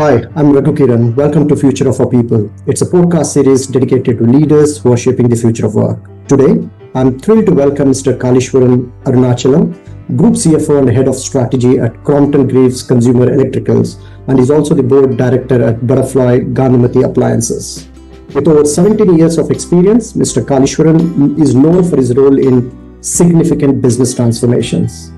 Hi, I'm Raghu Kiran. Welcome to Future of Our People. It's a podcast series dedicated to leaders who are shaping the future of work. Today, I'm thrilled to welcome Mr. Kalishwaran Arunachalam, Group CFO and Head of Strategy at Crompton Greaves Consumer Electricals, and he's also the Board Director at Butterfly Gandhimati Appliances. With over 17 years of experience, Mr. Kalishwaran is known for his role in significant business transformations.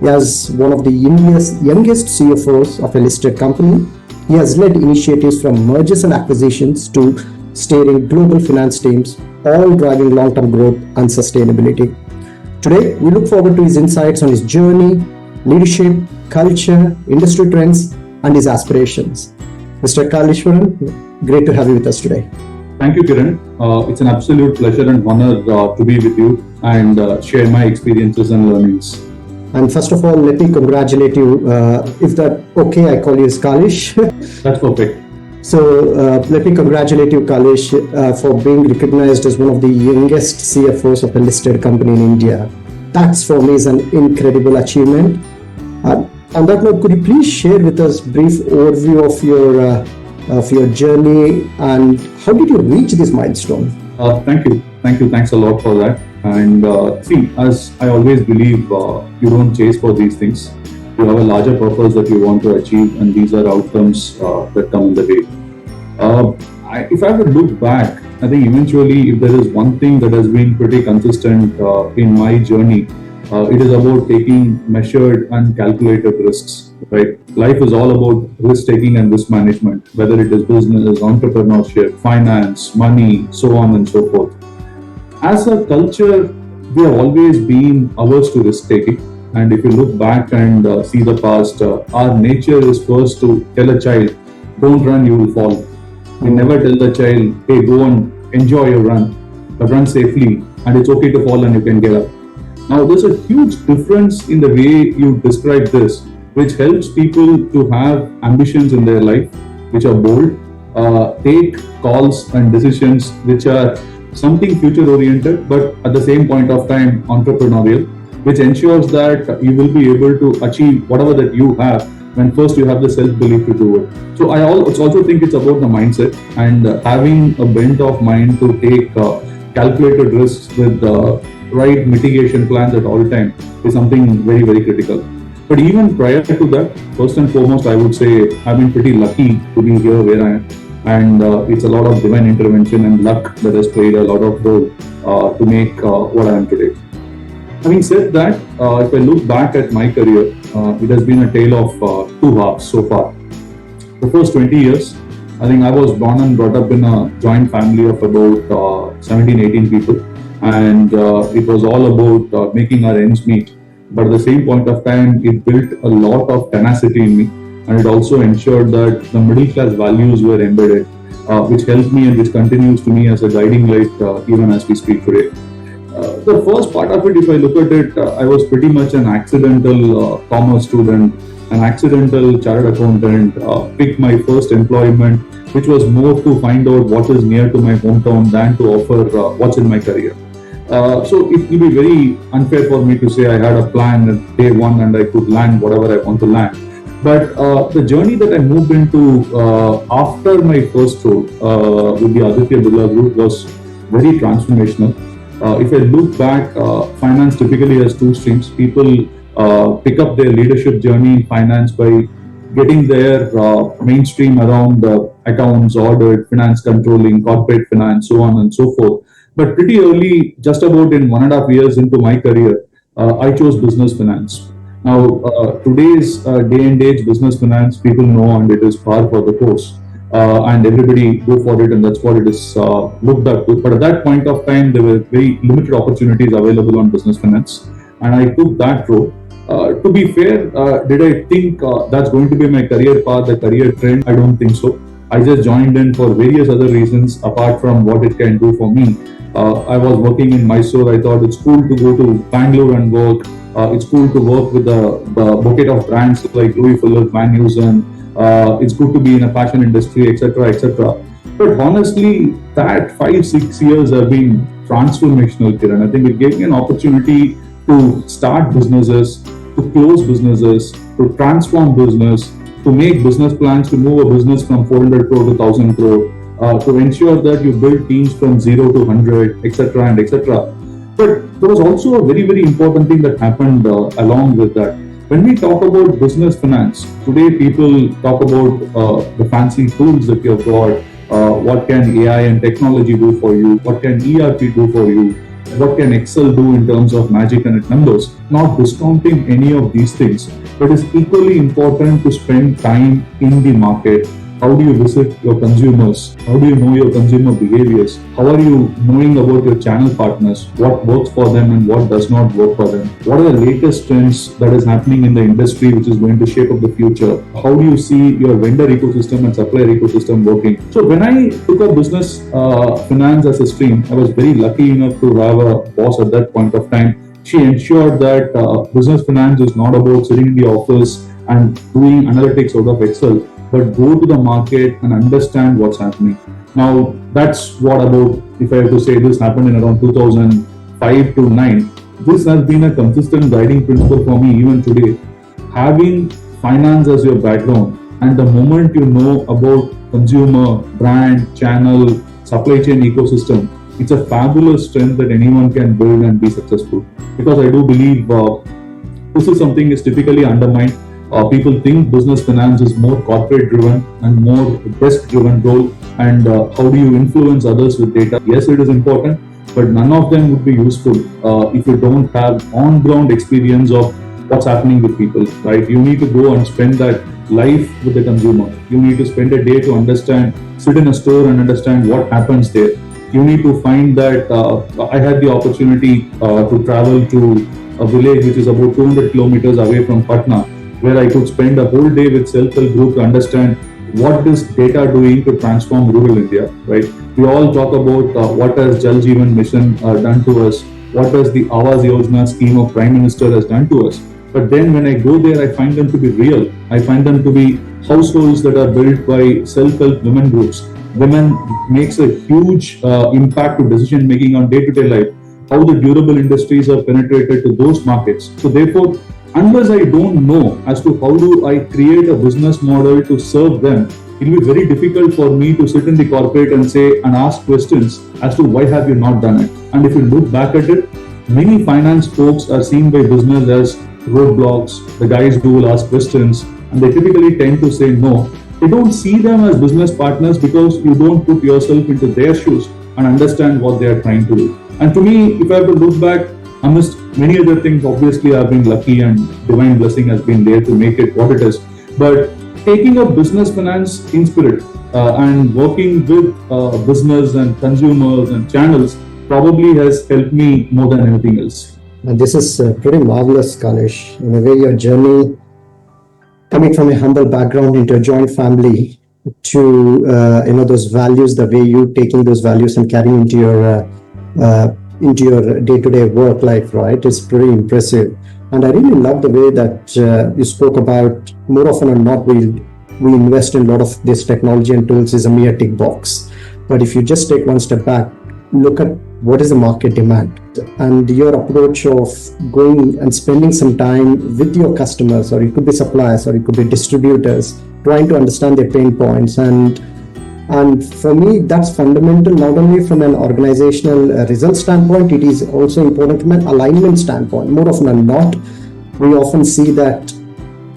As one of the youngest CFOs of a listed company, he has led initiatives from mergers and acquisitions to steering global finance teams, all driving long-term growth and sustainability. Today, we look forward to his insights on his journey, leadership, culture, industry trends, and his aspirations. Mr. Kalishwaran, great to have you with us today. Thank you, Kiran. It's an absolute pleasure and honor to be with you and share my experiences and learnings. And first of all, let me congratulate you. If that okay, I call you as Kalish. That's perfect. So let me congratulate you, Kalish, for being recognized as one of the youngest CFOs of a listed company in India. That's for me is an incredible achievement. On that note, could you please share with us a brief overview of your journey and how did you reach this milestone? Thank you. Thanks a lot for that. And see, as I always believe, you don't chase for these things. You have a larger purpose that you want to achieve, and these are outcomes that come in the way. If I would look back, I think eventually, if there is one thing that has been pretty consistent in my journey, it is about taking measured and calculated risks. Right? Life is all about risk taking and risk management, whether it is business, entrepreneurship, finance, money, so on and so forth. As a culture, we have always been averse to risk taking. And if you look back and see the past, our nature is first to tell a child, don't run, you will fall. We never tell the child, hey, go and enjoy your run, but run safely, and it's okay to fall and you can get up. Now, there's a huge difference in the way you describe this, which helps people to have ambitions in their life, which are bold, take calls and decisions which are something future oriented, but at the same point of time entrepreneurial, which ensures that you will be able to achieve whatever that you have when first you have the self-belief to do it. So I also think it's about the mindset and having a bent of mind to take calculated risks with the right mitigation plans at all time is something very, very critical. But even prior to that, first and foremost, I would say I've been pretty lucky to be here where I am. And it's a lot of divine intervention and luck that has played a lot of role to make what I am today. Having said that, if I look back at my career, it has been a tale of two halves so far. The first 20 years, I think I was born and brought up in a joint family of about 17, 18 people. And it was all about making our ends meet. But at the same point of time, it built a lot of tenacity in me. And it also ensured that the middle class values were embedded, which helped me and which continues to me as a guiding light even as we speak today. The first part of it, if I look at it, I was pretty much an accidental commerce student, an accidental chartered accountant, picked my first employment, which was more to find out what is near to my hometown than to offer what's in my career. So it will be very unfair for me to say I had a plan at day one and I could land whatever I want to land. But the journey that I moved into after my first role with the Aditya Birla Group was very transformational. If I look back, finance typically has two streams. People pick up their leadership journey in finance by getting their mainstream around accounts, audit, finance controlling, corporate finance, so on and so forth. But pretty early, just about in 1.5 years into my career, I chose business finance. Now, today's day and age business finance, people know, and it is par for the course, and everybody go for it, and that's what it is looked up to. But at that point of time, there were very limited opportunities available on business finance, and I took that role. To be fair, did I think that's going to be my career path, the career trend? I don't think so. I just joined in for various other reasons apart from what it can do for me. I was working in Mysore. I thought it's cool to go to Bangalore and work. It's cool to work with a bouquet of brands like Louis Philippe, Van Heusen. It's good to be in a fashion industry, etc., etc. But honestly, that 5-6 years have been transformational, Kiran. I think it gave me an opportunity to start businesses, to close businesses, to transform business, to make business plans, to move a business from 400 crore to 1000 crore, to ensure that you build teams from 0 to 100, etc. and etc. But there was also a very, very important thing that happened along with that. When we talk about business finance, today people talk about the fancy tools that you've got. What can AI and technology do for you? What can ERP do for you? What can Excel do in terms of magic and numbers? Not discounting any of these things, but it's equally important to spend time in the market. How do you visit your consumers? How do you know your consumer behaviors? How are you knowing about your channel partners? What works for them and what does not work for them? What are the latest trends that is happening in the industry which is going to shape up the future? How do you see your vendor ecosystem and supplier ecosystem working? So when I took up business finance as a stream, I was very lucky enough to have a boss at that point of time. She ensured that business finance is not about sitting in the office and doing analytics out of Excel, but go to the market and understand what's happening. Now, that's what about, if I have to say, this happened in around 2005 to 9. This has been a consistent guiding principle for me even today. Having finance as your background, and the moment you know about consumer, brand, channel, supply chain ecosystem, it's a fabulous strength that anyone can build and be successful. Because I do believe this is something is typically undermined. People think business finance is more corporate driven and more desk driven role, and how do you influence others with data? Yes, it is important, but none of them would be useful if you don't have on ground experience of what's happening with people, right? You need to go and spend that life with the consumer. You need to spend a day to understand, sit in a store and understand what happens there. You need to find that I had the opportunity to travel to a village which is about 200 kilometers away from Patna, where I could spend a whole day with self-help group to understand what is data doing to transform rural India, right? We all talk about what has Jal Jeevan Mission done to us, what has the Awas Yojana scheme of Prime Minister has done to us. But then when I go there, I find them to be real. I find them to be households that are built by self-help women groups. Women makes a huge impact to decision making on day-to-day life. How the durable industries are penetrated to those markets. So therefore, unless I don't know as to how do I create a business model to serve them, it will be very difficult for me to sit in the corporate and say and ask questions as to why have you not done it. And if you look back at it, many finance folks are seen by business as roadblocks, the guys who will ask questions, and they typically tend to say no. They don't see them as business partners because you don't put yourself into their shoes and understand what they are trying to do. And to me, if I have to look back, amidst many other things, obviously I've been lucky and divine blessing has been there to make it what it is. But taking up business finance in spirit and working with business and consumers and channels probably has helped me more than anything else. And this is pretty marvelous, Kalesh. In a way, your journey coming from a humble background into a joint family to those values, the way you taking those values and carrying into your day-to-day work life, right? It's pretty impressive. And I really love the way that you spoke about more often than not, we invest in a lot of this technology and tools is a mere tick box. But if you just take one step back, look at what is the market demand and your approach of going and spending some time with your customers, or it could be suppliers, or it could be distributors, trying to understand their pain points. And for me, that's fundamental, not only from an organizational result standpoint, it is also important from an alignment standpoint. More often than not, we often see that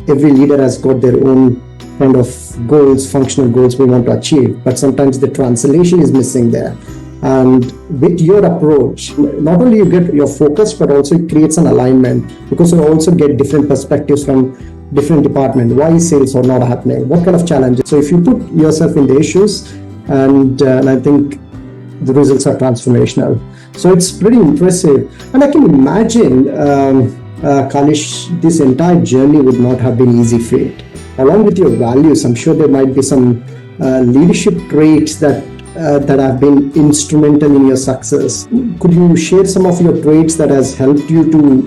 every leader has got their own kind of goals, functional goals we want to achieve, but sometimes the translation is missing there. And with your approach, not only you get your focus, but also it creates an alignment, because you also get different perspectives from different departments. Why is sales or not happening? What kind of challenges? So if you put yourself in the shoes, and I think the results are transformational. So it's pretty impressive. And I can imagine, Kalish, this entire journey would not have been easy feat. Along with your values, I'm sure there might be some leadership traits that have been instrumental in your success. Could you share some of your traits that has helped you to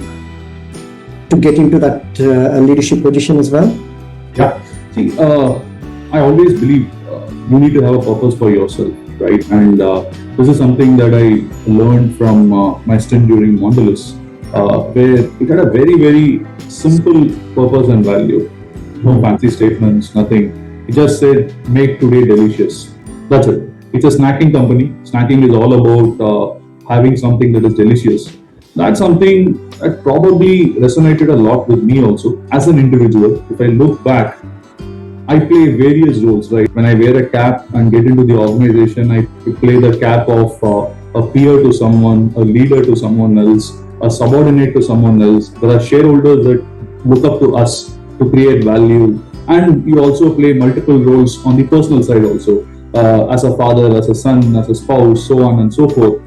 get into that leadership position as well? Yeah. See, I always believe you need to have a purpose for yourself, right? And this is something that I learned from my stint during Mondelez, where it had a very, very simple purpose and value. No fancy statements, nothing. He just said, make today delicious. That's it. It's a snacking company. Snacking is all about having something that is delicious. That's something that probably resonated a lot with me also as an individual. If I look back, I play various roles, right? When I wear a cap and get into the organization, I play the cap of a peer to someone, a leader to someone else, a subordinate to someone else. There are shareholders that look up to us to create value. And you also play multiple roles on the personal side also, as a father, as a son, as a spouse, so on and so forth.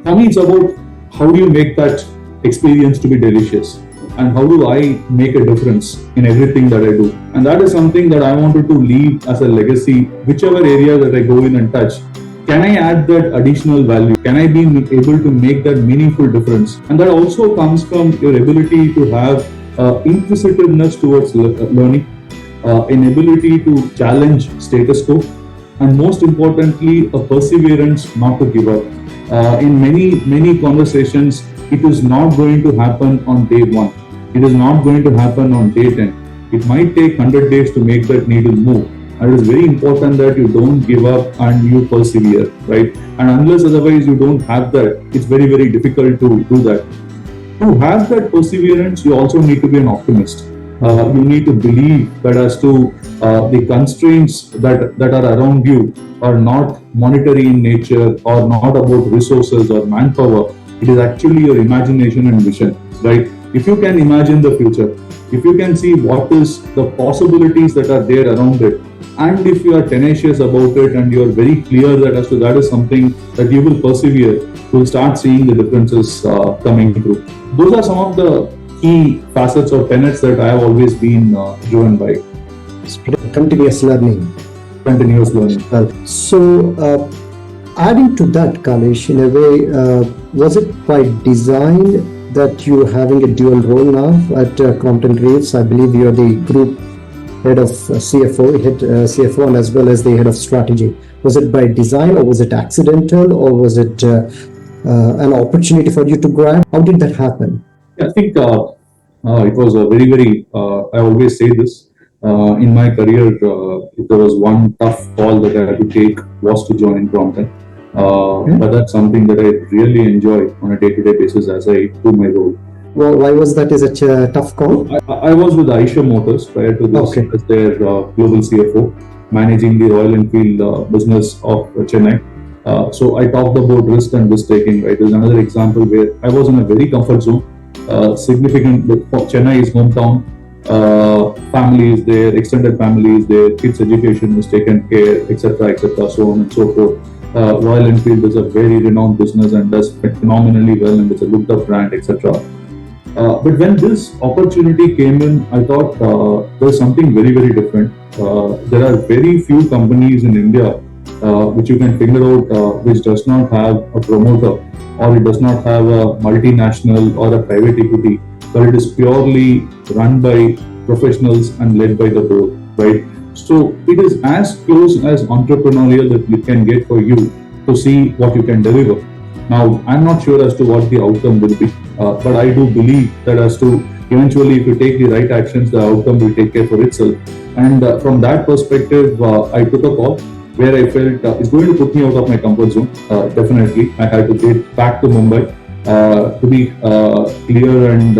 For me, it's about how do you make that experience to be delicious, and how do I make a difference in everything that I do. And that is something that I wanted to leave as a legacy, whichever area that I go in and touch. Can I add that additional value? Can I be able to make that meaningful difference? And that also comes from your ability to have inquisitiveness towards learning, an ability to challenge status quo, and most importantly, a perseverance not to give up. In many conversations, it is not going to happen on day one. It is not going to happen on day 10. It might take 100 days to make that needle move. And it is very important that you don't give up and you persevere, right? And unless otherwise you don't have that, it's very, very difficult to do that. To have that perseverance, you also need to be an optimist. You need to believe that as to the constraints that are around you are not monetary in nature or not about resources or manpower. It is actually your imagination and vision, right? If you can imagine the future, if you can see what is the possibilities that are there around it, and if you are tenacious about it and you are very clear that as to that is something that you will persevere, you will start seeing the differences coming through. Those are some of the key facets or tenets that I have always been driven by. Continuous learning. Continuous learning. So, adding to that, Kalesh, in a way, was it by design that you're having a dual role now at Crompton Greaves? I believe you're the group head of CFO, and as well as the head of strategy. Was it by design, or was it accidental, or was it an opportunity for you to grab? How did that happen? I think it was a very, very, I always say this, in my career, if there was one tough call that I had to take was to join Crompton. But that's something that I really enjoy on a day-to-day basis as I do my role. Well, why was that such a tough call? I was with Aisha Motors prior to this as their global CFO, managing the Royal Enfield business of Chennai. So I talked about risk and risk taking. Right, there's another example where I was in a very comfort zone. Significant. Chennai is hometown. Family is there, extended family is there, kids' education is taken care, etc., so on and so forth. Royal Enfield is a very renowned business and does phenomenally well, and it's a looked up brand, etc. But when this opportunity came in, I thought there's something very, very different. There are very few companies in India which you can figure out which does not have a promoter, or it does not have a multinational or a private equity, but it is purely run by professionals and led by the board, right? So it is as close as entrepreneurial that you can get for you to see what you can deliver. Now, I'm not sure as to what the outcome will be, but I do believe that as to eventually if you take the right actions, the outcome will take care for itself. And from that perspective, I took a call where I felt it's going to put me out of my comfort zone. Definitely, I had to get back to Mumbai. To be clear and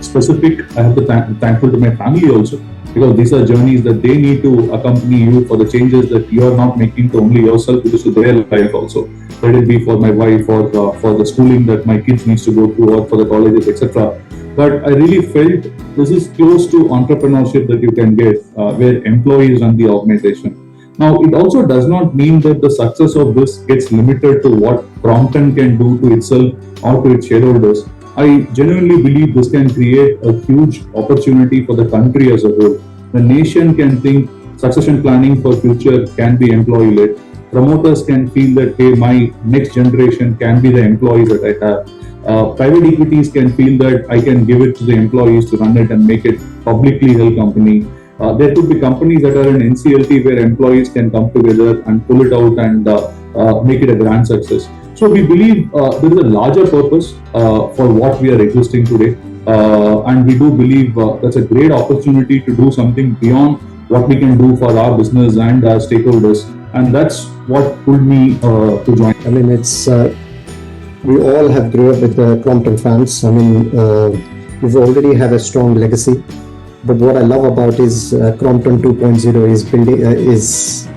specific, I have to thankful to my family also, because these are journeys that they need to accompany you for the changes that you are not making to only yourself, it is to their life also. Let it be for my wife or for the schooling that my kids needs to go through, or for the colleges, etc. But I really felt this is close to entrepreneurship that you can get, where employees run the organization. Now, it also does not mean that the success of this gets limited to what Crompton can do to itself or to its shareholders. I genuinely believe this can create a huge opportunity for the country as a whole. The nation can think succession planning for future can be employee-led. Promoters can feel that, hey, my next generation can be the employees that I have. Private equities can feel that I can give it to the employees to run it and make it publicly held company. There could be companies that are in NCLT where employees can come together and pull it out and make it a grand success. So we believe there is a larger purpose for what we are existing today. and we do believe that's a great opportunity to do something beyond what we can do for our business and our stakeholders. And that's what pulled me to join. I mean, it's we all have grew up with the Crompton fans. I mean, we've already have a strong legacy. But what I love about is Crompton 2.0 is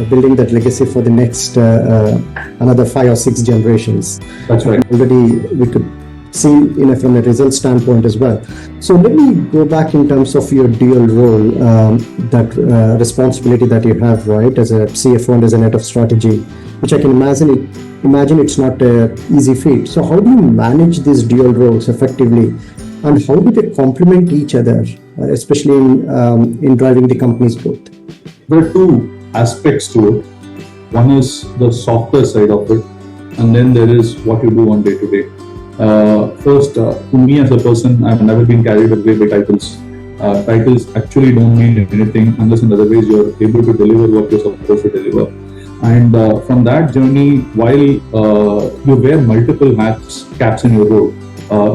building that legacy for the next another 5 or 6 generations. That's right. Already we could see from a result standpoint as well. So let me go back in terms of your dual role, that responsibility that you have, right, as a CFO and as a head of strategy, which I can imagine it's not an easy feat. So how do you manage these dual roles effectively, and how do they complement each other, especially in driving the company's growth? There are two aspects to it. One is the softer side of it, and then there is what you do on day to day. First, to me as a person, I've never been carried away by titles. Titles actually don't mean anything unless in other ways you're able to deliver what you're supposed to deliver. And from that journey, while you wear multiple caps in your role,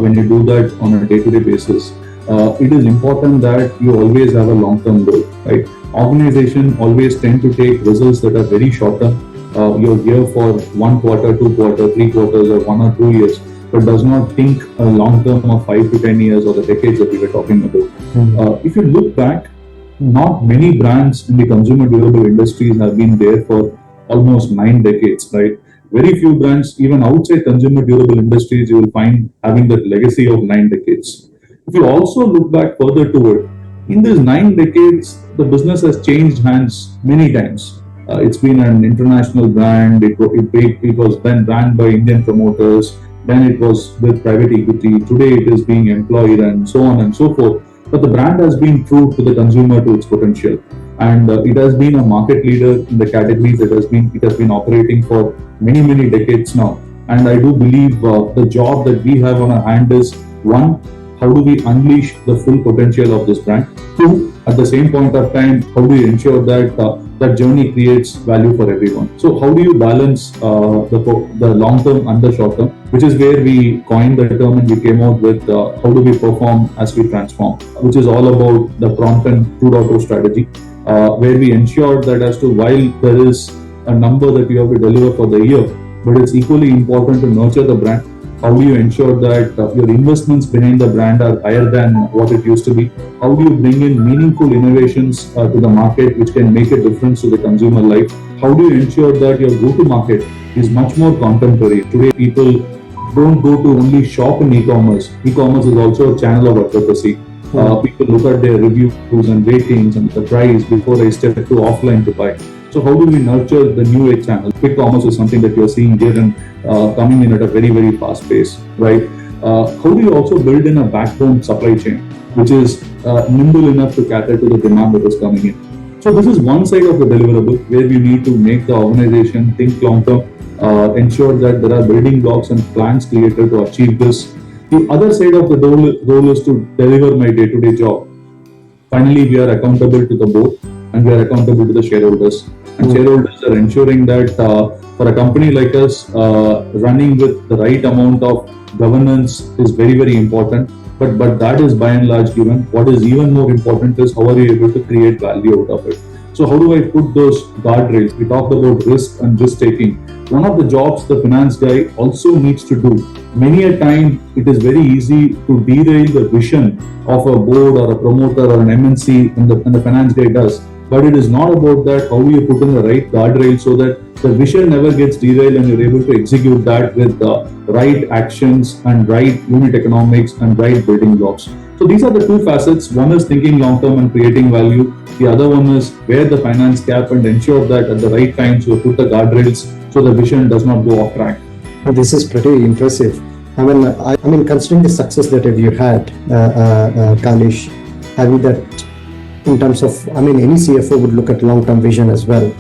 when you do that on a day-to-day basis, it is important that you always have a long-term goal, right? Organization always tend to take results that are very short-term. You're here for 1 quarter, 2 quarter, 3 quarters, or 1 or 2 years, but does not think a long-term of 5 to 10 years or the decades that we were talking about. If you look back, not many brands in the consumer durable industries have been there for almost 9 decades, right? Very few brands, even outside consumer durable industries, you will find having that legacy of 9 decades. If you also look back further to it, in these 9 decades, the business has changed hands many times. It's been an international brand. It was then ran by Indian promoters. Then it was with private equity. Today it is being employed, and so on and so forth. But the brand has been true to the consumer, to its potential, and it has been a market leader in the categories it has been operating for many decades now. And I do believe the job that we have on our hand is, one, how do we unleash the full potential of this brand? Two, at the same point of time, how do you ensure that that journey creates value for everyone? So how do you balance the long term and the short term, which is where we coined the term and we came out with how do we perform as we transform, which is all about the Crompton 2.0 strategy, where we ensured that as to while there is a number that you have to deliver for the year, but it's equally important to nurture the brand. How do you ensure that your investments behind the brand are higher than what it used to be? How do you bring in meaningful innovations to the market which can make a difference to the consumer life? How do you ensure that your go-to-market is much more contemporary? Today, people don't go to only shop in e-commerce. E-commerce is also a channel of advocacy. People look at their reviews and ratings and the price before they step to offline to buy. So how do we nurture the new age channel? Quick commerce is something that you're seeing here and coming in at a very fast pace, right? How do you also build in a backbone supply chain, which is nimble enough to cater to the demand that is coming in? So this is one side of the deliverable where we need to make the organization think long term, ensure that there are building blocks and plans created to achieve this. The other side of the role is to deliver my day-to-day job. Finally, we are accountable to the board and we are accountable to the shareholders. And shareholders are ensuring that for a company like us, running with the right amount of governance is very important. But that is by and large given. What is even more important is how are you able to create value out of it. So how do I put those guardrails? We talked about risk and risk taking. One of the jobs the finance guy also needs to do. Many a time it is very easy to derail the vision of a board or a promoter or an MNC and the finance guy does. But it is not about that. How do you put in the right guardrail so that the vision never gets derailed and you're able to execute that with the right actions and right unit economics and right building blocks. So these are the two facets. One is thinking long term and creating value. The other one is wear the finance cap and ensure that at the right times you put the guardrails so the vision does not go off track. This is pretty impressive. I mean, considering the success that you had, Kalish, having that in terms of, any CFO would look at long-term vision as well,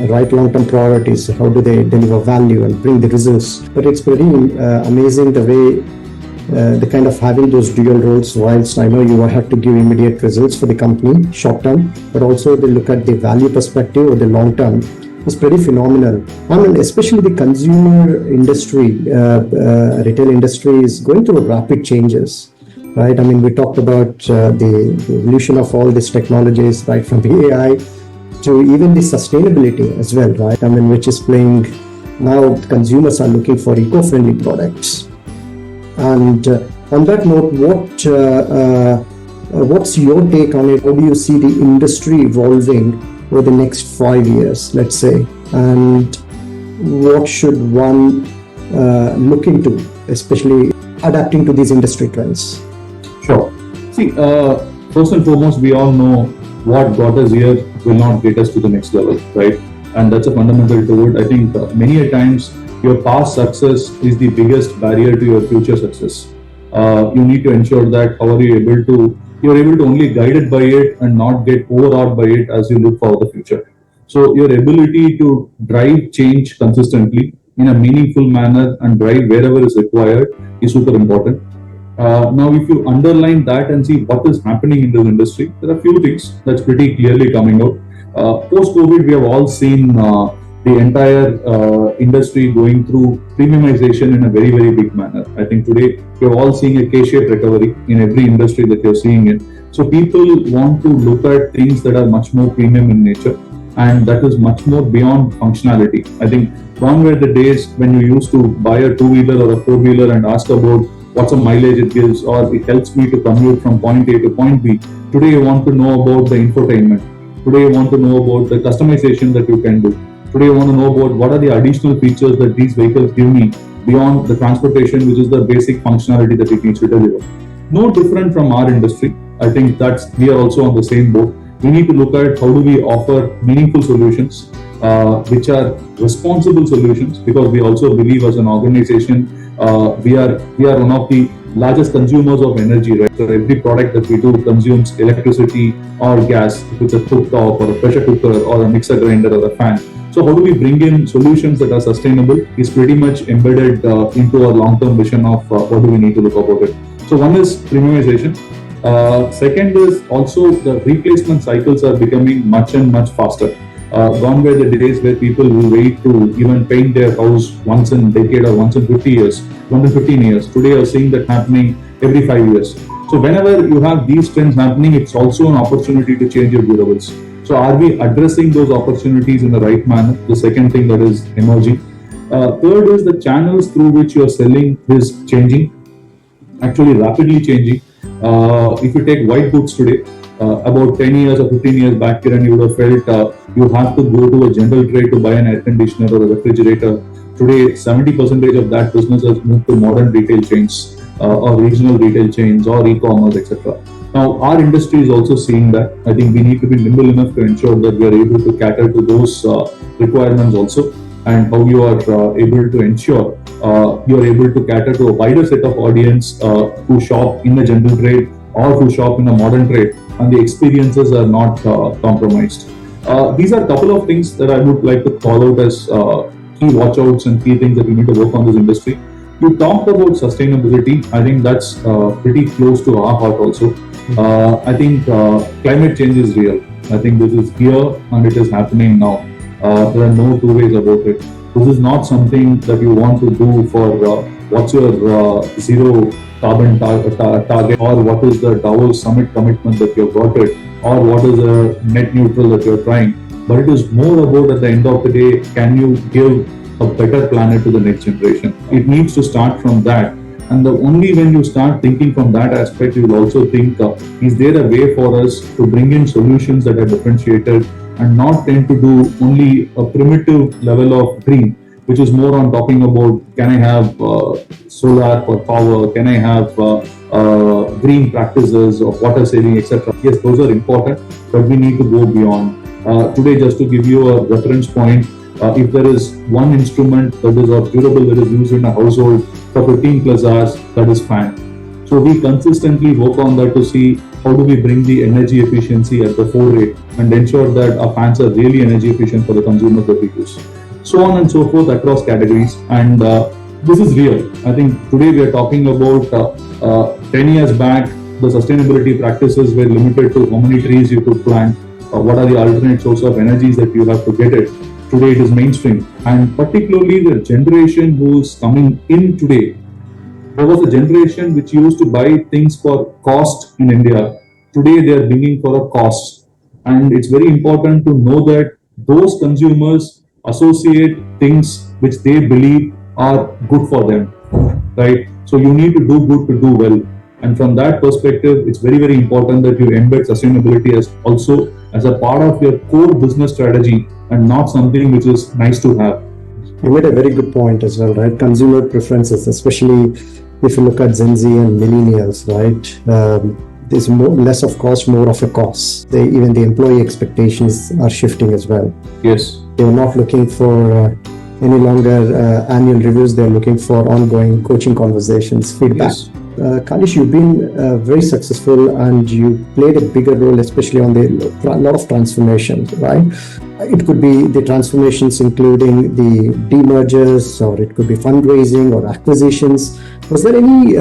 right? Long-term priorities. How do they deliver value and bring the results? But it's pretty amazing the way the kind of having those dual roles. Whilst I know you have to give immediate results for the company, short term, but also they look at the value perspective or the long term. It's pretty phenomenal. Especially the consumer industry, retail industry is going through rapid changes. right? I mean, we talked about the evolution of all these technologies, right, from AI to even the sustainability as well, right? I mean, which is playing now. Consumers are looking for eco-friendly products. And on that note, what's your take on it? How do you see the industry evolving over the next 5 years, let's say? And what should one look into, especially adapting to these industry trends? Sure. See, first and foremost, we all know what got us here will not get us to the next level, right? And that's a fundamental to it. I think many a times your past success is the biggest barrier to your future success. You need to ensure that how are you able to you're able to only guided by it and not get overawed by it as you look for the future. So your ability to drive change consistently in a meaningful manner and drive wherever is required is super important. Now, if you underline that and see what is happening in this industry, there are a few things that's pretty clearly coming out. Post-COVID, we have all seen the entire industry going through premiumization in a very, very big manner. I think today we're all seeing a K-shaped recovery in every industry that you're seeing it. So people want to look at things that are much more premium in nature, and that is much more beyond functionality. I think gone were the days when you used to buy a two-wheeler or a four-wheeler and ask about what's the mileage it gives or it helps me to commute from point A to point B. Today you want to know about the infotainment. Today you want to know about the customization that you can do. Today you want to know about what are the additional features that these vehicles give me beyond the transportation, which is the basic functionality that it needs to deliver. No different from our industry. I think we are also on the same boat. We need to look at how do we offer meaningful solutions, which are responsible solutions, because we also believe as an organization, we are one of the largest consumers of energy, right? So every product that we do consumes electricity or gas, if it's a cooktop or a pressure cooker or a mixer grinder or a fan. So how do we bring in solutions that are sustainable is pretty much embedded into our long-term vision of what do we need to look about it. So one is premiumization. Second is also the replacement cycles are becoming much and much faster. Gone were the days where people will wait to even paint their house once in a decade or once in 50 years, once in 15 years. Today you're seeing that happening every 5 years. So whenever you have these trends happening, it's also an opportunity to change your durables. So are we addressing those opportunities in the right manner? The second thing that is emerging. Third is the channels through which you're selling is changing, actually rapidly changing. If you take white goods today, about 10 years or 15 years back, Kiran, you would have felt you have to go to a general trade to buy an air conditioner or a refrigerator. Today, 70% of that business has moved to modern retail chains or regional retail chains or e-commerce, etc. Now, our industry is also seeing that. I think we need to be nimble enough to ensure that we are able to cater to those requirements also, and how you are able to ensure you are able to cater to a wider set of audience who shop in a general trade or who shop in a modern trade, and the experiences are not compromised. These are a couple of things that I would like to call out as key watchouts and key things that we need to work on this industry. You talked about sustainability. I think that's pretty close to our heart also. I think climate change is real. I think this is here and it is happening now. There are no two ways about it. This is not something that you want to do for what's your zero carbon target, or what is the Davos summit commitment that you've got it, or what is the net neutral that you're trying. But it is more about, at the end of the day, can you give a better planet to the next generation? It needs to start from that. And only when you start thinking from that aspect, you will also think, is there a way for us to bring in solutions that are differentiated and not tend to do only a primitive level of green, which is more on talking about, can I have solar for power, can I have green practices of water saving, etc. Yes, those are important, but we need to go beyond. Today, just to give you a reference point, if there is one instrument that is of durable that is used in a household for 15 plus hours, that is fan. So we consistently work on that to see how do we bring the energy efficiency at the forefront and ensure that our fans are really energy efficient for the consumers that we use. So on and so forth across categories. And this is real. I think today we are talking about 10 years back, the sustainability practices were limited to how many trees you could plant, what are the alternate source of energies that you have to get it. Today it is mainstream, and particularly the generation who's coming in today, There was a generation which used to buy things for cost in India. Today they are bringing for a cost. And it's very important to know that those consumers associate things which they believe are good for them, right? So you need to do good to do well. And from that perspective, it's very, very important that you embed sustainability as also as a part of your core business strategy and not something which is nice to have. You made a very good point as well, right? Consumer preferences, especially if you look at Gen Z and millennials, right? There's less of cost, more of a cost. Even the employee expectations are shifting as well. Yes. They're not looking for any longer annual reviews. They're looking for ongoing coaching conversations, feedback. Yes. Kalish, you've been very successful and you played a bigger role, especially on the lot of transformations, right? It could be the transformations including the demergers, or it could be fundraising or acquisitions. Was there any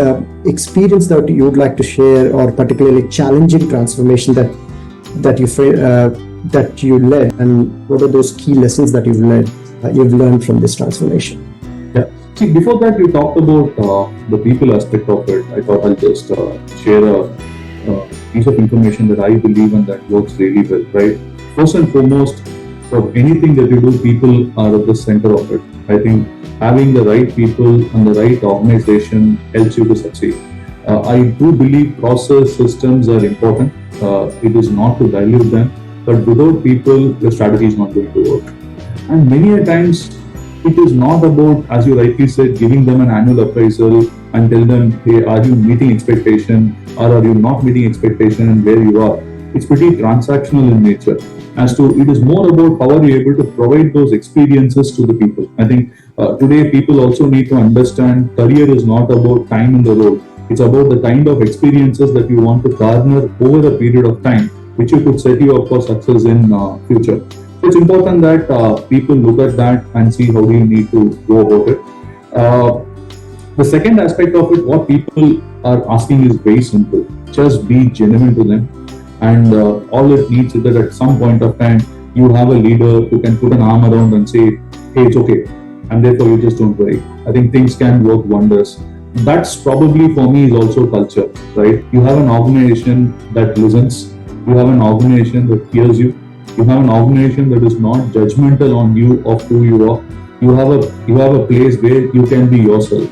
experience that you would like to share, or particularly challenging transformation that you led, and what are those key lessons that you've learned from this transformation? Yeah. See, before that, we talked about the people aspect of it. I thought I'll just share a piece of information that I believe and that works really well, right? First and foremost, for anything that you do, people are at the center of it. I think having the right people and the right organization helps you to succeed. I do believe process systems are important. It is not to dilute them, but without people, your strategy is not going to work. And many a times, it is not about, as you rightly said, giving them an annual appraisal and tell them, hey, are you meeting expectation or are you not meeting expectation and where you are. It's pretty transactional in nature. As to, it is more about how are you able to provide those experiences to the people. I think today people also need to understand career is not about time in the role. It's about the kind of experiences that you want to garner over a period of time, which you could set you up for success in future. So it's important that people look at that and see how do you need to go about it. The second aspect of it, what people are asking is very simple. Just be genuine to them. And all it needs is that at some point of time, you have a leader who can put an arm around and say, hey, it's okay. And therefore, you just don't worry. I think things can work wonders. That's probably for me is also culture, right? You have an organization that listens. You have an organization that hears you. You have an organization that is not judgmental on you of who you are. You have a place where you can be yourself.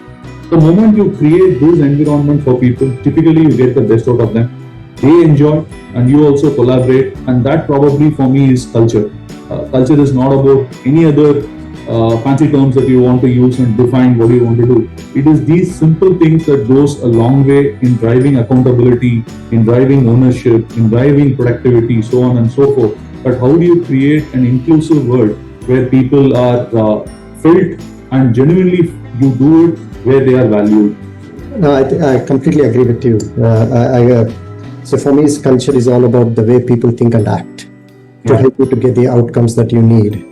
The moment you create this environment for people, typically you get the best out of them. They enjoy and you also collaborate, and that probably for me is culture. Culture is not about any other fancy terms that you want to use and define what you want to do. It is these simple things that goes a long way in driving accountability, in driving ownership, in driving productivity, so on and so forth. But how do you create an inclusive world where people are felt and genuinely you do it where they are valued? No, I completely agree with you. So for me, culture is all about the way people think and act to help you to get the outcomes that you need.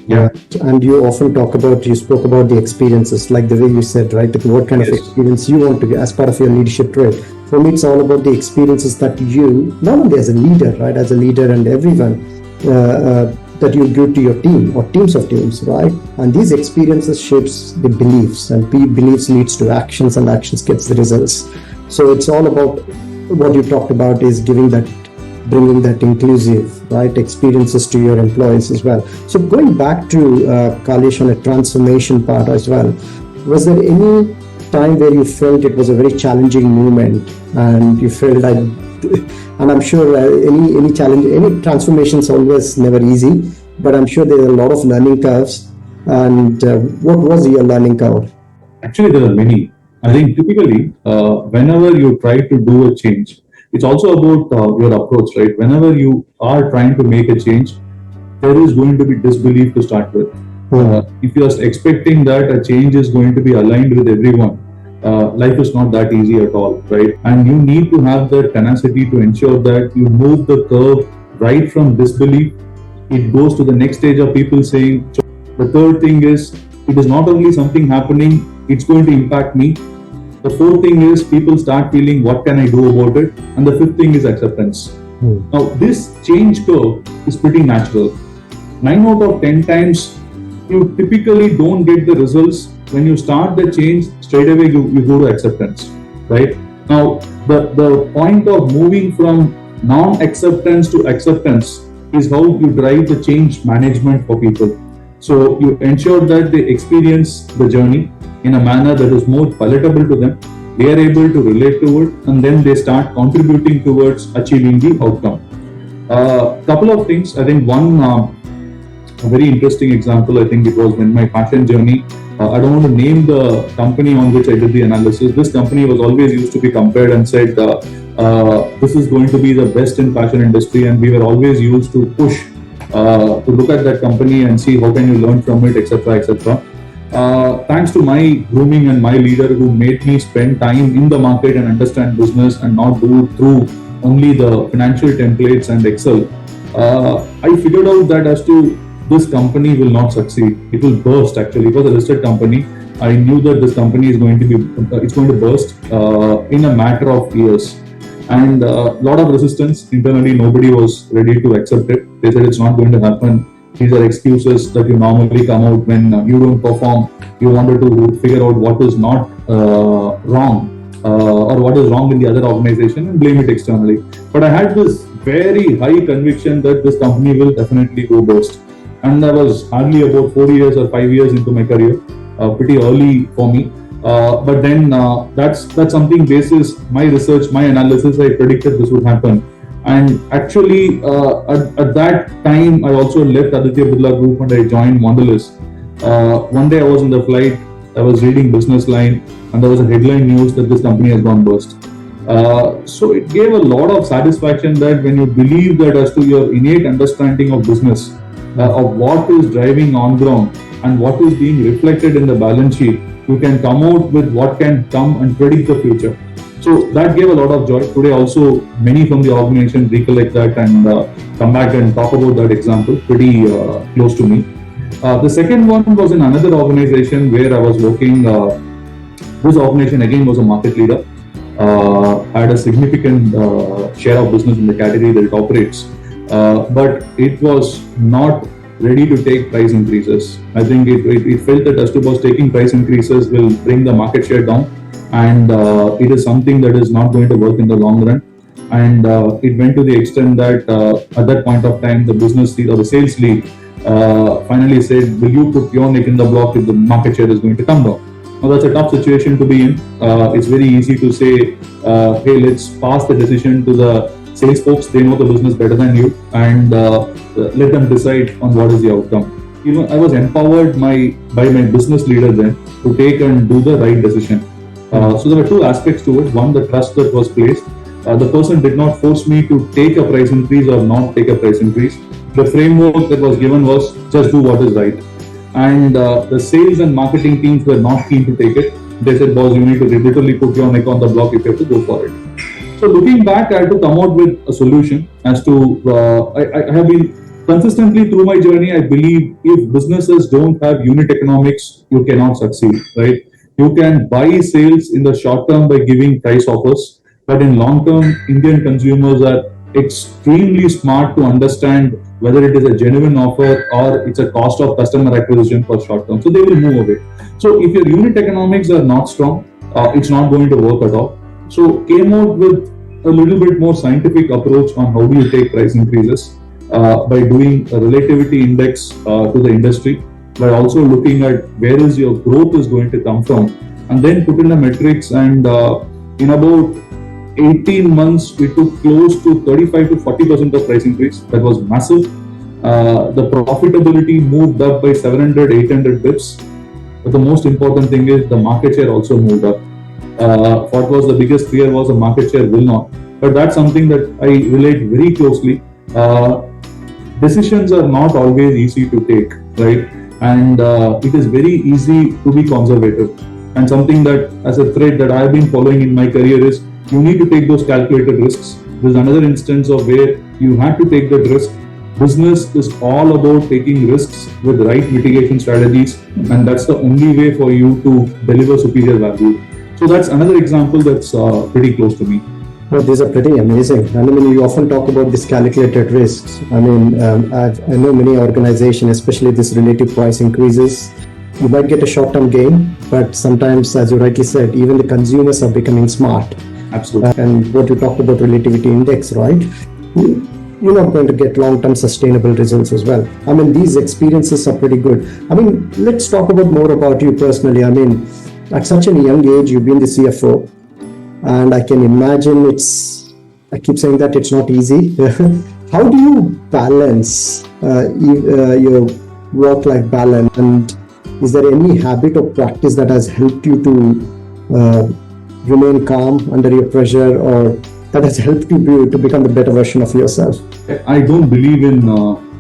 Yeah. And you often you spoke about the experiences, like the way you said, right? What kind of experience you want to get as part of your leadership trait. For me, it's all about the experiences that you, not only as a leader, right? As a leader and everyone, that you give to your team or teams of teams, right? And these experiences shapes the beliefs, and beliefs leads to actions, and actions gets the results. So it's all about what you talked about is bringing that inclusive, right, experiences to your employees as well. So going back to Kalish on a transformation part as well, was there any time where you felt it was a very challenging moment and you felt like, and I'm sure any challenge, any transformation is always never easy, but I'm sure there are a lot of learning curves. And what was your learning curve? Actually, there are many. I think typically, whenever you try to do a change, it's also about your approach, right? Whenever you are trying to make a change, there is going to be disbelief to start with. If you are expecting that a change is going to be aligned with everyone, life is not that easy at all, right? And you need to have the tenacity to ensure that you move the curve right from disbelief. It goes to the next stage of people saying, the third thing is, it is not only something happening, it's going to impact me. The fourth thing is people start feeling, what can I do about it? And the fifth thing is acceptance. Now, this change curve is pretty natural. 9 out of 10 times, you typically don't get the results when you start the change, straight away you go to acceptance, right? Now, the point of moving from non-acceptance to acceptance is how you drive the change management for people. So you ensure that they experience the journey in a manner that is more palatable to them. They are able to relate to it, and then they start contributing towards achieving the outcome. Couple of things. I think one a very interesting example. I think it was when my fashion journey. I don't want to name the company on which I did the analysis. This company was always used to be compared and said, this is going to be the best in fashion industry, and we were always used to push to look at that company and see how can you learn from it, etc., etc. Thanks to my grooming and my leader who made me spend time in the market and understand business and not do it through only the financial templates and Excel, I figured out that as to this company will not succeed. It will burst. Actually, it was a listed company. I knew that this company is going to be, it's going to burst in a matter of years. And a lot of resistance internally. Nobody was ready to accept it. They said it's not going to happen. These are excuses that you normally come out when you don't perform. You wanted to figure out what is not wrong or what is wrong in the other organization and blame it externally. But I had this very high conviction that this company will definitely go burst. And I was hardly about 4 years or 5 years into my career, pretty early for me. But then that's something basis my research, my analysis, I predicted this would happen. And actually, at that time, I also left Aditya Birla Group and I joined Mondelez. One day I was in the flight, I was reading Business Line, and there was a headline news that this company has gone burst. So it gave a lot of satisfaction that when you believe that as to your innate understanding of business, of what is driving on ground and what is being reflected in the balance sheet, you can come out with what can come and predict the future. So that gave a lot of joy. Today also many from the organization recollect that and come back and talk about that example, pretty close to me. The second one was in another organization where I was working. This organization again was a market leader, had a significant share of business in the category that it operates. But it was not ready to take price increases. I think it felt that Astu was taking price increases will bring the market share down, and it is something that is not going to work in the long run. And it went to the extent that at that point of time, the business lead or the sales lead finally said, will you put your neck in the block if the market share is going to come down? Now that's a tough situation to be in. It's very easy to say, hey, let's pass the decision to the sales folks. They know the business better than you, and let them decide on what is the outcome. I was empowered by my business leader then to take and do the right decision. So there were two aspects to it. One, the trust that was placed. The person did not force me to take a price increase or not take a price increase. The framework that was given was just do what is right. And the sales and marketing teams were not keen to take it. They said, boss, you need to literally put your neck on the block if you have to go for it. So looking back, I had to come out with a solution as to, I have been consistently through my journey, I believe if businesses don't have unit economics, you cannot succeed, right? You can buy sales in the short term by giving price offers, but in long term, Indian consumers are extremely smart to understand whether it is a genuine offer or it's a cost of customer acquisition for short term. So they will move away. So if your unit economics are not strong, it's not going to work at all. So came out with a little bit more scientific approach on how do you take price increases by doing a relativity index to the industry, by also looking at where is your growth is going to come from, and then put in the metrics. And in about 18 months, we took close to 35 to 40% of price increase. That was massive. The profitability moved up by 700, 800 bips. But the most important thing is the market share also moved up. What was the biggest fear was the market share will not. But that's something that I relate very closely. Decisions are not always easy to take, right? And it is very easy to be conservative. And something that as a thread that I've been following in my career is you need to take those calculated risks. There's another instance of where you had to take that risk. Business is all about taking risks with the right mitigation strategies, and that's the only way for you to deliver superior value. So that's another example that's pretty close to me. Well, these are pretty amazing. And I mean, you often talk about these calculated risks. I mean, I know many organizations, especially this relative price increases, You might get a short-term gain, but sometimes, as you rightly said, even the consumers are becoming smart. Absolutely. And what you talked about relativity index, right? You're not going to get long-term sustainable results as well. I mean, these experiences are pretty good. I mean, let's talk about more about you personally. I mean, at such a young age, you've been the CFO, and I can imagine I keep saying that it's not easy. How do you balance your work-life balance, and is there any habit or practice that has helped you to remain calm under your pressure, or that has helped you to become the better version of yourself? I don't believe in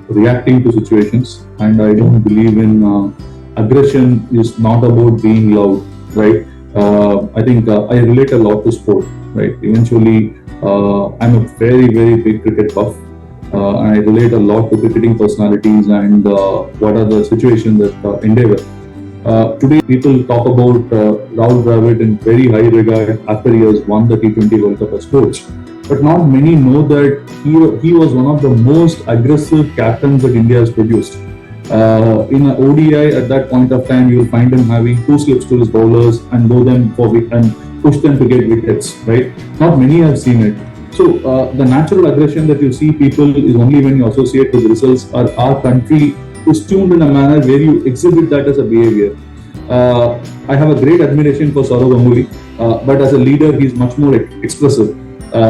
reacting to situations, and I don't believe in aggression is not about being loud, right? I think I relate a lot to sport, right? Eventually, I'm a very, very big cricket buff. And I relate a lot to cricketing personalities and what are the situations that endeavor. Today, people talk about Rahul Dravid in very high regard after he has won the T20 World Cup as coach. But not many know that he was one of the most aggressive captains that India has produced. In an ODI at that point of time, you'll find him having two slips to his bowlers and go them for and push them to get wickets. Right? Not many have seen it. So the natural aggression that you see people is only when you associate with results, or our country is tuned in a manner where you exhibit that as a behavior. I have a great admiration for Saurav Ganguly, but as a leader, he's much more expressive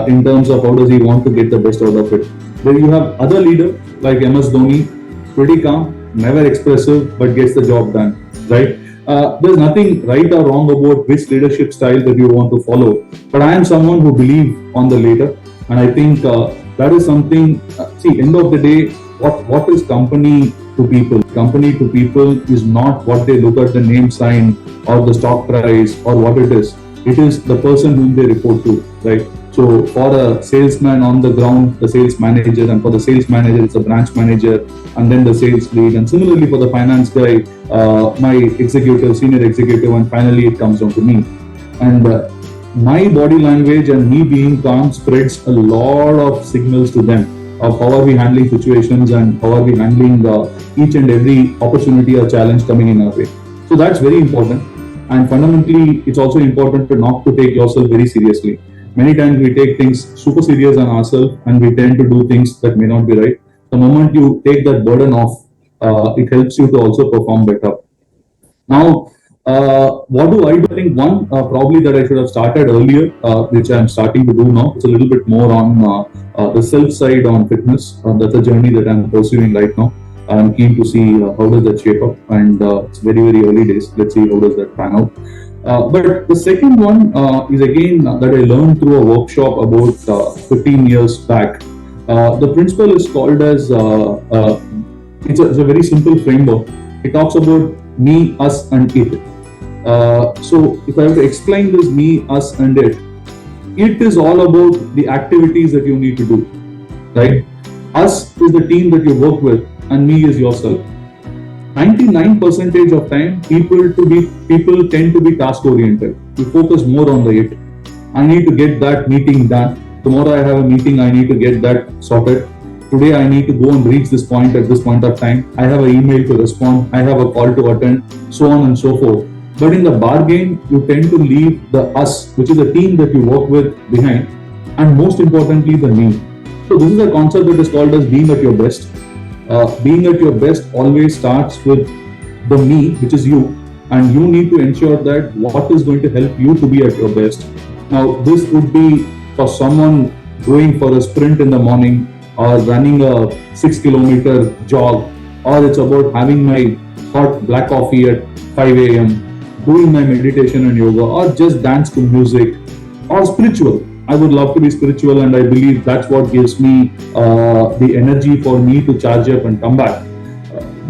in terms of how does he want to get the best out of it. Then you have other leader like MS Dhoni, pretty calm, never expressive, but gets the job done, right? There's nothing right or wrong about which leadership style that you want to follow. But I am someone who believes on the latter, and I think that is something. See, end of the day, what is company to people? Company to people is not what they look at the name sign or the stock price or what it is. It is the person whom they report to, right? So for a salesman on the ground, the sales manager, and for the sales manager, it's a branch manager, and then the sales lead, and similarly for the finance guy, my executive, senior executive, and finally it comes down to me. And my body language and me being calm spreads a lot of signals to them of how are we handling situations and how are we handling each and every opportunity or challenge coming in our way. So that's very important. And fundamentally, it's also important to not to take yourself very seriously. Many times we take things super serious on ourselves and we tend to do things that may not be right. The moment you take that burden off, it helps you to also perform better. Now, what do I do? I think one probably that I should have started earlier, which I'm starting to do now. It's a little bit more on the self side on fitness. That's a journey that I'm pursuing right now. I'm keen to see how does that shape up, and it's very, very early days. Let's see how does that pan out. But the second one is again that I learned through a workshop about 15 years back. The principle is called as it's a very simple framework. It talks about me, us, and it. So if I have to explain this me, us, and it is all about the activities that you need to do, right? Us is the team that you work with, and me is yourself. 99% of time, people tend to be task oriented. You focus more on the it. I need to get that meeting done. Tomorrow I have a meeting. I need to get that sorted. Today I need to go and reach this point at this point of time. I have an email to respond. I have a call to attend, so on and so forth. But in the bargain, you tend to leave the us, which is the team that you work with, behind, and most importantly, the me. So this is a concept that is called as being at your best. Being at your best always starts with the me, which is you, and you need to ensure that what is going to help you to be at your best. Now, this would be for someone going for a sprint in the morning, or running a 6-kilometer jog, or it's about having my hot black coffee at 5 a.m., doing my meditation and yoga, or just dance to music, or spiritual. I would love to be spiritual, and I believe that's what gives me the energy for me to charge up and come back.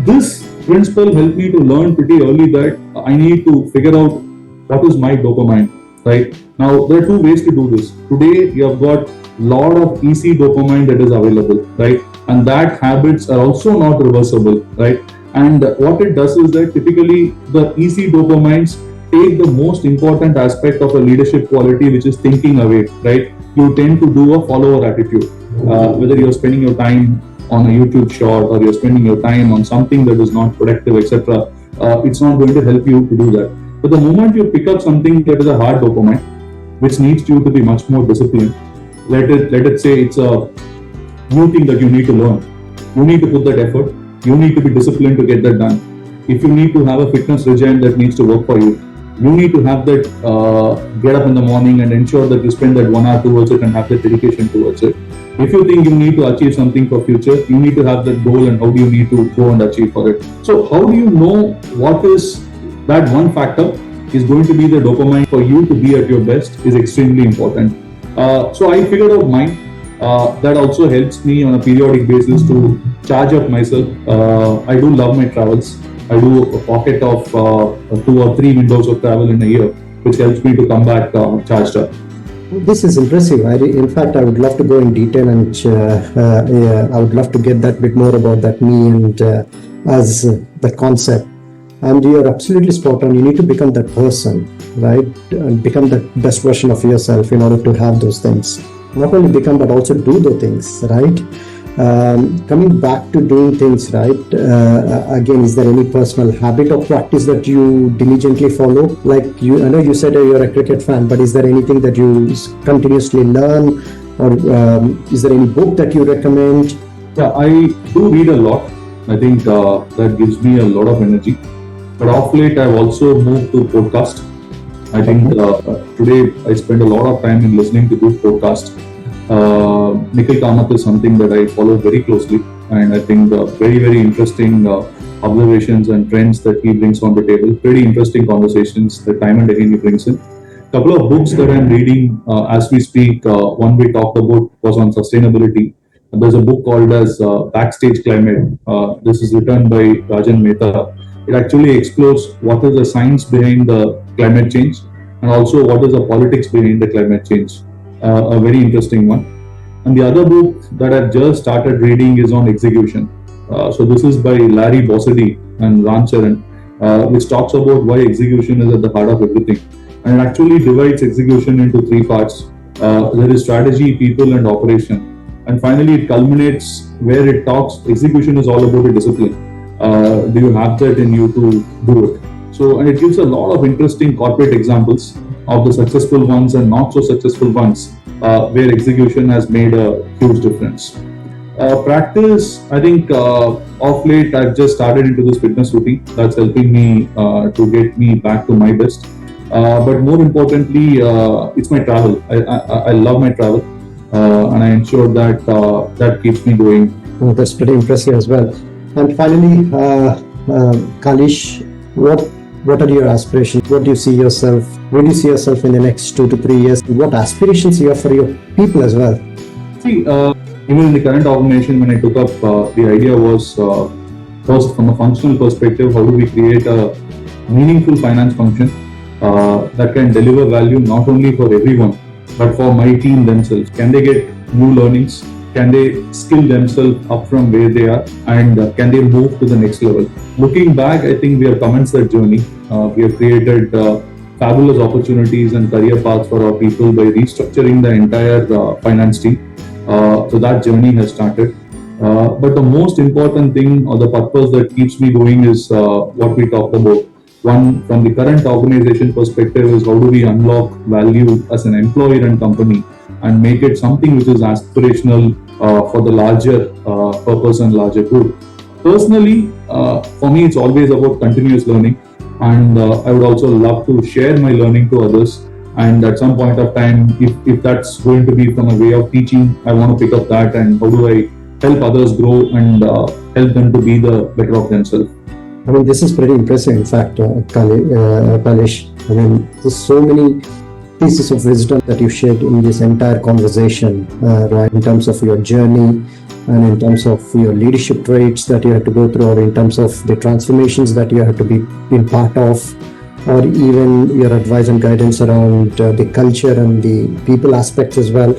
This principle helped me to learn pretty early that I need to figure out what is my dopamine, right? Now, there are two ways to do this. Today, you have got lot of easy dopamine that is available, right? And that habits are also not reversible, right? And what it does is that typically the easy dopamines take the most important aspect of a leadership quality, which is thinking away, right? You tend to do a follower attitude, whether you're spending your time on a YouTube short or you're spending your time on something that is not productive, etc. it's not going to help you to do that. But the moment you pick up something that is a hard dopamine, which needs you to be much more disciplined, let it say it's a new thing that you need to learn. You need to put that effort. You need to be disciplined to get that done. If you need to have a fitness regime that needs to work for you, you need to have that get up in the morning and ensure that you spend that 1 hour towards it and have that dedication towards it. If you think you need to achieve something for future, you need to have that goal and how do you need to go and achieve for it. So how do you know what is that one factor is going to be the dopamine for you to be at your best is extremely important. So I figured out mine. That also helps me on a periodic basis to charge up myself. I do love my travels. I do a pocket of 2 or 3 windows of travel in a year, which helps me to come back charged up. This is impressive. In fact, I would love to go in detail and I would love to get that bit more about that me and as the concept. And you're absolutely spot on. You need to become that person, right? And become the best version of yourself in order to have those things. Not only become, but also do the things, right? Coming back to doing things, right? Again, is there any personal habit or practice that you diligently follow? Like I know you said you're a cricket fan, but is there anything that you continuously learn, or is there any book that you recommend? Yeah, I do read a lot. I think that gives me a lot of energy. But off late, I've also moved to podcast. I think today I spend a lot of time in listening to good podcasts. Nikhil Kamath is something that I follow very closely, and I think very, very interesting observations and trends that he brings on the table. Pretty interesting conversations that time and again he brings in. Couple of books that I'm reading as we speak. One we talked about was on sustainability. There's a book called as Backstage Climate. This is written by Rajan Mehta. It actually explores what is the science behind the climate change and also what is the politics behind the climate change. A very interesting one. And the other book that I've just started reading is on execution. So this is by Larry Bossidy and Ram Charan, which talks about why execution is at the heart of everything. And it actually divides execution into 3 parts. There is strategy, people, and operation. And finally, it culminates where it talks execution is all about a discipline. Do you have that in you to do it? So, and it gives a lot of interesting corporate examples of the successful ones and not so successful ones, where execution has made a huge difference. Practice, I think of late I've just started into this fitness routine that's helping me to get me back to my best. But more importantly, it's my travel. I love my travel, and I ensure that that keeps me going. Oh, that's pretty impressive as well. And finally, Kalish, what are your aspirations? What do you see yourself? Where do you see yourself in the next 2 to 3 years? What aspirations you have for your people as well? See, even in the current organization, when I took up, the idea was first from a functional perspective, how do we create a meaningful finance function that can deliver value not only for everyone, but for my team themselves. Can they get new learnings? Can they skill themselves up from where they are, and can they move to the next level? Looking back, I think we have commenced that journey. We have created fabulous opportunities and career paths for our people by restructuring the entire finance team. So that journey has started. But the most important thing or the purpose that keeps me going is what we talked about. One, from the current organization perspective, is how do we unlock value as an employer and company and make it something which is aspirational for the larger purpose and larger good. Personally, for me, it's always about continuous learning, and I would also love to share my learning to others. And at some point of time, if that's going to be from a way of teaching, I want to pick up that and how do I help others grow and help them to be the better of themselves. I mean, this is pretty impressive, in fact, Kalish. I mean, there's so many pieces of wisdom that you shared in this entire conversation, right, in terms of your journey and in terms of your leadership traits that you had to go through, or in terms of the transformations that you had to be part of, or even your advice and guidance around the culture and the people aspects as well,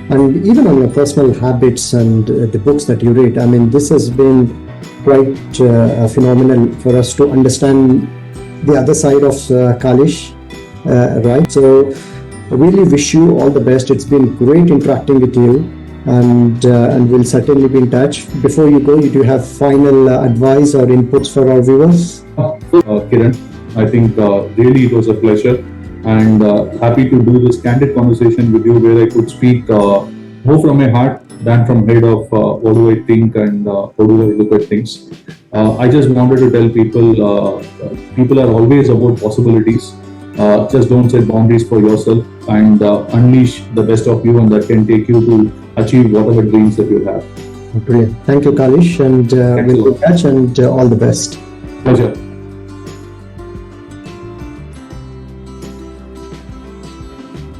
and even on your personal habits and the books that you read. I mean, this has been quite phenomenal for us to understand the other side of Kalish. Right, so I really wish you all the best. It's been great interacting with you, and we'll certainly be in touch. Before you go, you do have final advice or inputs for our viewers? Kiran, I think really it was a pleasure and happy to do this candid conversation with you where I could speak more from my heart than from head of what do I think and how do I look at things. I just wanted to tell people, people are always about possibilities. Just don't set boundaries for yourself and unleash the best of you, and that can take you to achieve whatever dreams that you have. Brilliant. Thank you, Kalish, and we'll be in touch, and all the best. Pleasure.